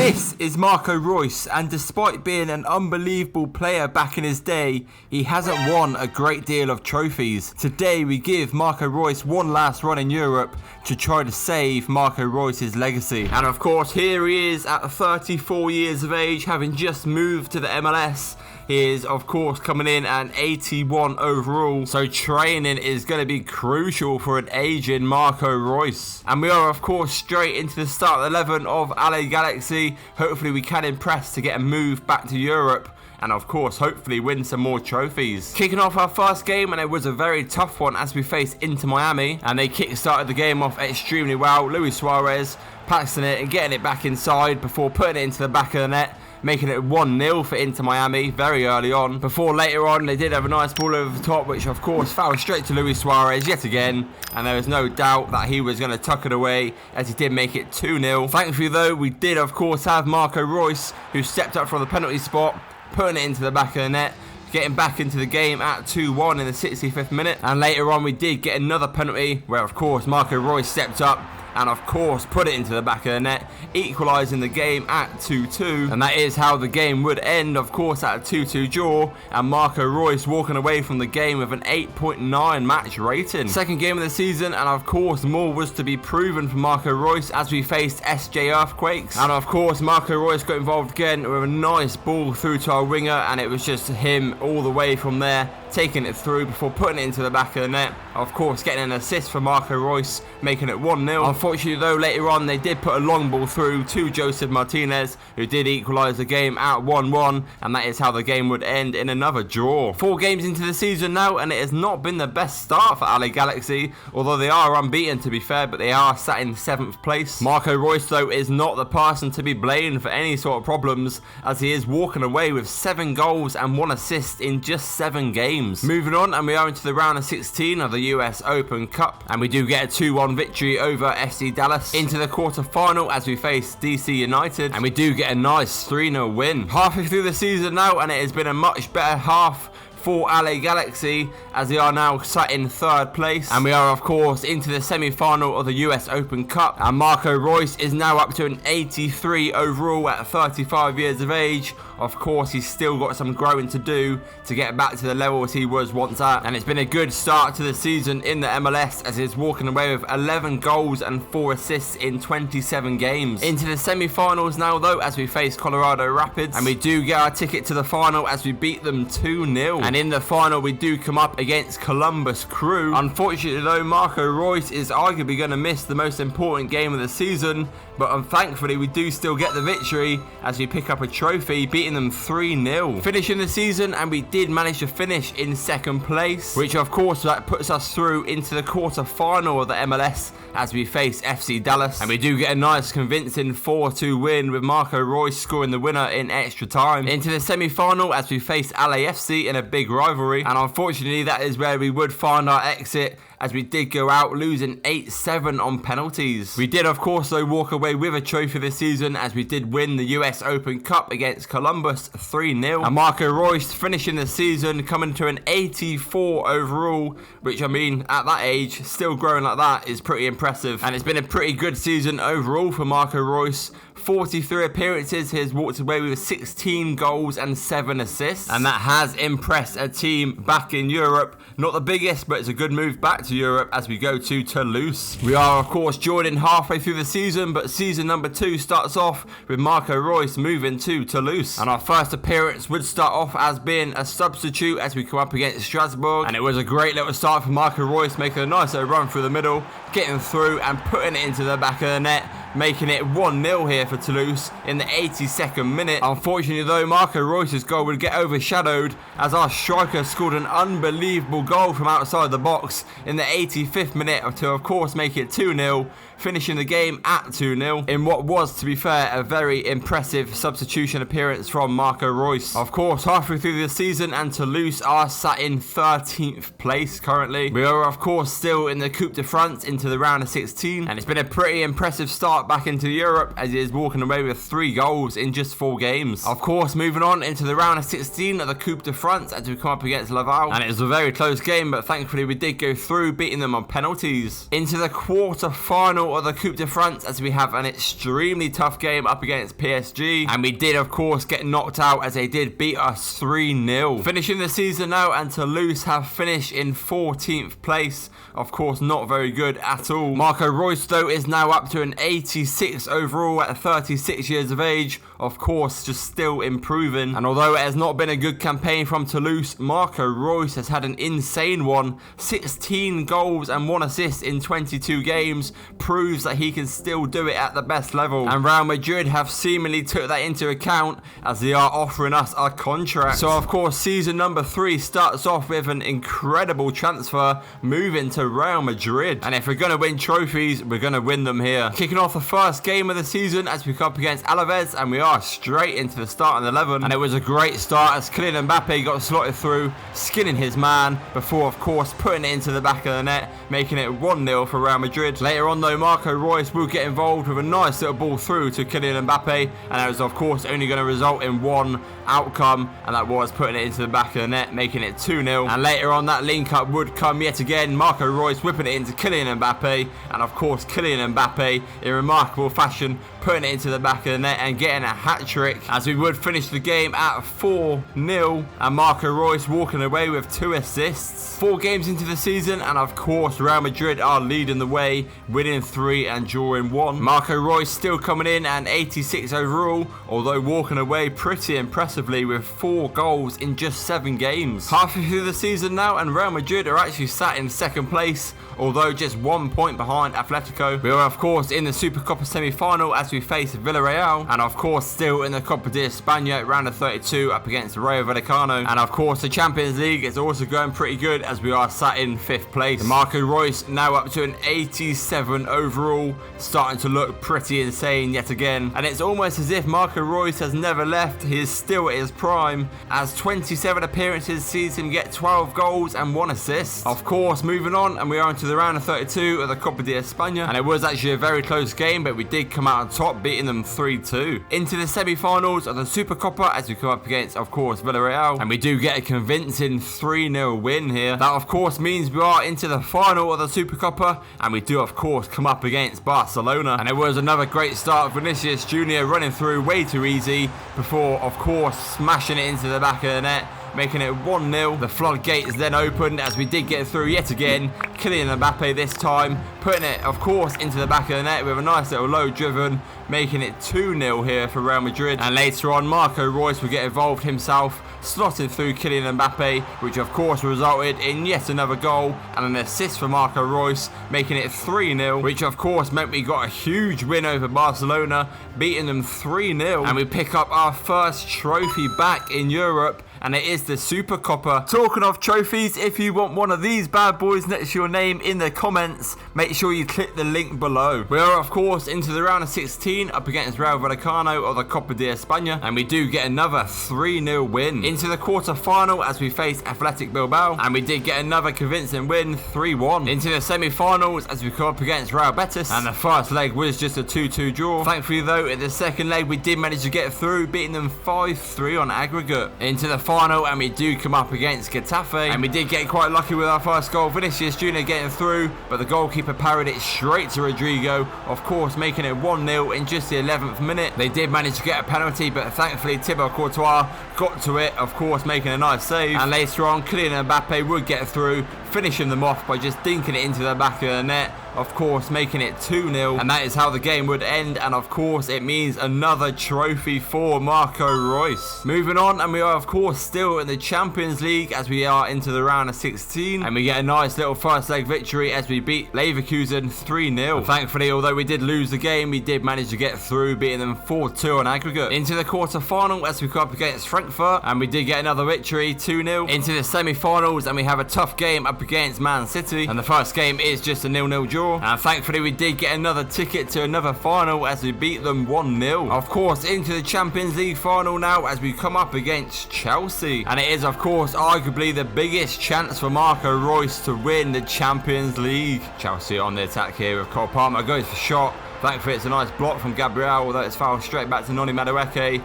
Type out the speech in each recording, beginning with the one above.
This is Marco Reus, and despite being an unbelievable player back in his day, he hasn't won a great deal of trophies. Today we give Marco Reus one last run in Europe to try to save Marco Reus's legacy. And of course, here he is at 34 years of age, having just moved to the MLS. He is, of course, coming in at an 81 overall, so training is going to be crucial for an aging Marco Reus. And we are, of course, straight into the start 11 of LA Galaxy. Hopefully we can impress to get a move back to Europe, and of course hopefully win some more trophies. Kicking off our first game, and it was a very tough one as we faced Inter Miami, and they kick-started the game off extremely well. Luis Suarez passing it and getting it back inside before putting it into the back of the net, making it 1-0 for Inter Miami very early on, before later on they did have a nice ball over the top, which of course fell straight to Luis Suarez yet again, and there was no doubt that he was going to tuck it away, as he did make it 2-0. Thankfully though, we did of course have Marco Reus, who stepped up from the penalty spot, putting it into the back of the net, getting back into the game at 2-1 in the 65th minute. And later on we did get another penalty, where of course Marco Reus stepped up and of course put it into the back of the net, equalising the game at 2-2. And that is how the game would end, of course, at a 2-2 draw, and Marco Reus walking away from the game with an 8.9 match rating. Second game of the season, and of course more was to be proven for Marco Reus as we faced SJ Earthquakes. And of course Marco Reus got involved again with a nice ball through to our winger, and it was just him all the way from there, taking it through before putting it into the back of the net. Of course getting an assist for Marco Reus, making it 1-0. Unfortunately though, later on they did put a long ball through to Joseph Martinez, who did equalise the game at 1-1, and that is how the game would end in another draw. 4 games into the season now, and it has not been the best start for LA Galaxy, although they are unbeaten to be fair, but they are sat in 7th place. Marco Reus though is not the person to be blamed for any sort of problems, as he is walking away with 7 goals and 1 assist in just 7 games. Moving on, and we are into the round of 16 of the US Open Cup, and we do get a 2-1 victory over FC Dallas. Into the quarter-final as we face DC United, and we do get a nice 3-0 win. Halfway through the season now, and it has been a much better half for LA Galaxy, as they are now sat in 3rd place, and we are of course into the semi-final of the US Open Cup, and Marco Reus is now up to an 83 overall at 35 years of age. Of course he's still got some growing to do to get back to the levels he was once at, and it's been a good start to the season in the MLS, as he's walking away with 11 goals and 4 assists in 27 games. Into the semi-finals now though, as we face Colorado Rapids, and we do get our ticket to the final as we beat them 2-0. And in the final we do come up against Columbus Crew. Unfortunately though, Marco Reus is arguably going to miss the most important game of the season, but thankfully we do still get the victory as we pick up a trophy, beating them 3-0. Finishing the season, and we did manage to finish in 2nd place, which of course that puts us through into the quarter-final of the MLS as we face FC Dallas, and we do get a nice convincing 4-2 win with Marco Reus scoring the winner in extra time. Into the semi-final as we face LAFC in a big rivalry, and unfortunately that is where we would find our exit, as we did go out losing 8-7 on penalties. We did of course though walk away with a trophy this season, as we did win the US Open Cup against Columbus 3-0. And Marco Reus finishing the season coming to an 84 overall, which I mean at that age, still growing like that is pretty impressive. And it's been a pretty good season overall for Marco Reus. 43 appearances, he has walked away with 16 goals and 7 assists, and that has impressed a team back in Europe. Not the biggest, but it's a good move back to Europe as we go to Toulouse. We are of course joining halfway through the season, but season number 2 starts off with Marco Reus moving to Toulouse, and our first appearance would start off as being a substitute as we come up against Strasbourg, and it was a great little start for Marco Reus, making a nice run through the middle, getting through and putting it into the back of the net, making it 1-0 here for Toulouse in the 82nd minute. Unfortunately though, Marco Reus's goal would get overshadowed as our striker scored an unbelievable goal from outside the box in the 85th minute to of course make it 2-0, finishing the game at 2-0 in what was, to be fair, a very impressive substitution appearance from Marco Reus. Of course, halfway through the season, and Toulouse are sat in 13th place currently. We are of course still in the Coupe de France into the round of 16, and it's been a pretty impressive start back into Europe, as he is walking away with 3 goals in just 4 games. Of course, moving on into the round of 16 of the Coupe de France as we come up against Laval, and it was a very close game, but thankfully we did go through, beating them on penalties. Into the quarter-final final of the Coupe de France as we have an extremely tough game up against PSG, and we did of course get knocked out as they did beat us 3-0. Finishing the season now, and Toulouse have finished in 14th place. Of course, not very good at all. Marco Reus, though, is now up to an 86 overall at 36 years of age. Of course, just still improving. And although it has not been a good campaign from Toulouse, Marco Reus has had an insane one. 16 goals and 1 assist in 22 games proves that he can still do it at the best level. And Real Madrid have seemingly took that into account as they are offering us a contract. So, of course, season number 3 starts off with an incredible transfer, moving to Real Madrid. And if we're going to win trophies, we're going to win them here. Kicking off the first game of the season as we come up against Alaves, and we are straight into the starting 11. And it was a great start as Kylian Mbappe got slotted through, skinning his man before, of course, putting it into the back of the net, making it 1-0 for Real Madrid. Later on, though, Marco Reus will get involved with a nice little ball through to Kylian Mbappe, and that was, of course, only going to result in one outcome, and that was putting it into the back of the net, making it 2-0. And later on, that link up would come yet again. Marco Reus whipping it into Kylian Mbappe, and of course Kylian Mbappe in remarkable fashion putting it into the back of the net and getting a hat-trick, as we would finish the game at 4-0, and Marco Reus walking away with 2 assists. 4 games into the season, and of course Real Madrid are leading the way, winning 3 and drawing 1. Marco Reus still coming in at 86 overall, although walking away pretty impressively with 4 goals in just 7 games. Halfway through the season now, and Real Madrid are actually sat in second place, although just 1 point behind Atletico. We are of course in the Supercopa semi-final as we face Villarreal, and of course still in the Copa de España round of 32 up against Rayo Vallecano. And of course the Champions League is also going pretty good as we are sat in 5th place. Marco Reus now up to an 87 overall, starting to look pretty insane yet again. And it's almost as if Marco Reus has never left. He is still at his prime, as 27 appearances sees him get 12 goals and 1 assist. Of course, moving on, and we are into the round of 32 of the Copa de España, and it was actually a very close game, but we did come out on top, beating them 3-2. Into the semi-finals of the Supercopa as we come up against, of course, Villarreal, and we do get a convincing 3-0 win here. That, of course, means we are into the final of the Supercopa, and we do, of course, come up against Barcelona. And it was another great start. Vinicius Jr. running through way too easy before, of course, smashing it into the back of the net, making it 1-0. The floodgates then opened as we did get through yet again. Kylian Mbappe this time, putting it, of course, into the back of the net with a nice little low driven, making it 2-0 here for Real Madrid. And later on, Marco Reus will get involved himself, slotting through Kylian Mbappe, which of course resulted in yet another goal and an assist for Marco Reus, making it 3-0, which of course meant we got a huge win over Barcelona, beating them 3-0, and we pick up our first trophy back in Europe, and it is the Supercopa. Talking of trophies, if you want one of these bad boys next to your name in the comments, make sure you click the link below. We are of course into the round of 16 up against Rayo Vallecano of the Copa de España, and we do get another 3-0 win. Into the quarter-final as we face Athletic Bilbao, and we did get another convincing win, 3-1. Into the semi-finals as we come up against Real Betis, and the first leg was just a 2-2 draw. Thankfully though, in the second leg we did manage to get through, beating them 5-3 on aggregate. Into the final, and we do come up against Getafe, and we did get quite lucky with our first goal. Vinicius Jr. getting through, but the goalkeeper parried it straight to Rodrigo, of course making it 1-0 in just the 11th minute. They did manage to get a penalty, but thankfully Thibaut Courtois got to it, of course making a nice save. And later on, Kylian Mbappe would get through, finishing them off by just dinking it into the back of the net, of course making it 2-0, and that is how the game would end. And of course it means another trophy for Marco Reus. Moving on, and we are of course still in the Champions League as we are into the round of 16, and we get a nice little first leg victory as we beat Leverkusen 3-0. Thankfully, although we did lose the game, we did manage to get through, beating them 4-2 on aggregate. Into the quarter-final as we come up against Frankfurt, and we did get another victory, 2-0. Into the semi-finals, and we have a tough game up against Man City, and the first game is just a 0-0 draw. And thankfully we did get another ticket to another final as we beat them 1-0. Of course, into the Champions League final now as we come up against Chelsea, and it is of course arguably the biggest chance for Marco Reus to win the Champions League. Chelsea on the attack here with Cole Palmer, goes for shot. Thankfully it's a nice block from Gabriel, although it's fouled straight back to Noni Madueke,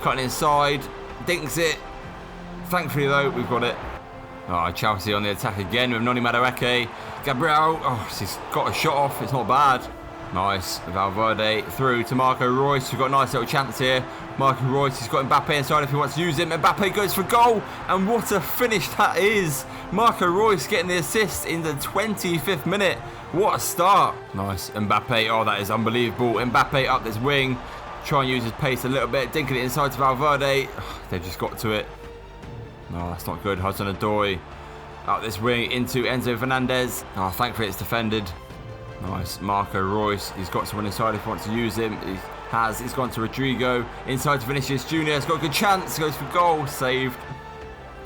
cutting inside, dinks it. Thankfully though, we've got it. Oh, Chelsea on the attack again with Noni Madueke. Gabriel, oh, he's got a shot off, it's not bad. Nice. Valverde through to Marco Reus. We've got a nice little chance here. Marco Reus, he's got Mbappe inside if he wants to use him. Mbappe goes for goal. And what a finish that is. Marco Reus getting the assist in the 25th minute. What a start. Nice. Mbappe. Oh, that is unbelievable. Mbappe up this wing. Try and use his pace a little bit. Dinking it inside to Valverde. They've just got to it. No, that's not good. Hudson-Odoi up this wing into Enzo Fernandez. Oh, thankfully it's defended. Nice. Marco Reus. He's got someone inside if he wants to use him. He's gone to Rodrigo. Inside to Vinicius Jr. He's got a good chance. Goes for goal. Saved.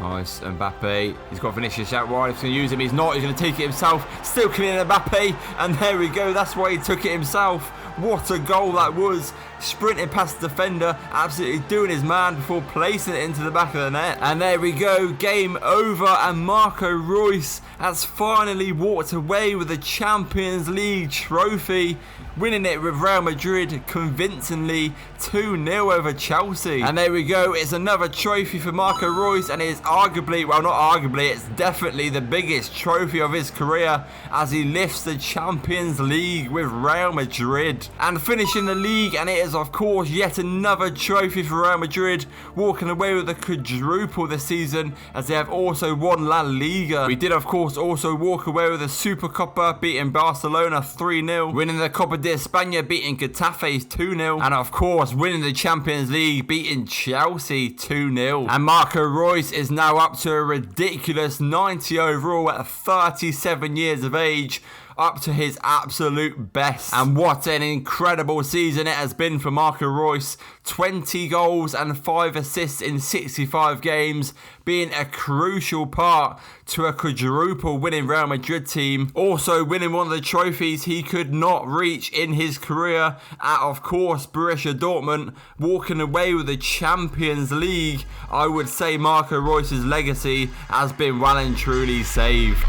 Nice. Mbappe. He's got Vinicius out wide. If he's going to use him, he's not. He's going to take it himself. Still cleaning Mbappe. And there we go. That's why he took it himself. What a goal that was. Sprinting past the defender. Absolutely doing his man before placing it into the back of the net. And there we go. Game over. And Marco Reus has finally walked away with the Champions League trophy. Winning it with Real Madrid convincingly 2-0 over Chelsea. And there we go. It's another trophy for Marco Reus. And it is arguably, well not arguably, it's definitely the biggest trophy of his career as he lifts the Champions League with Real Madrid. And finishing the league, and it is of course yet another trophy for Real Madrid, walking away with a quadruple this season as they have also won La Liga. We did of course also walk away with a Supercopa, beating Barcelona 3-0, winning the Copa de España, beating Getafe 2-0, and of course winning the Champions League, beating Chelsea 2-0. And Marco Reus is now up to a ridiculous 90 overall at 37 years of age, up to his absolute best. And what an incredible season it has been for Marco Reus. 20 goals and 5 assists in 65 games, being a crucial part to a quadruple winning Real Madrid team. Also winning one of the trophies he could not reach in his career at, of course, Borussia Dortmund, walking away with the Champions League. I would say Marco Reus's legacy has been well and truly saved.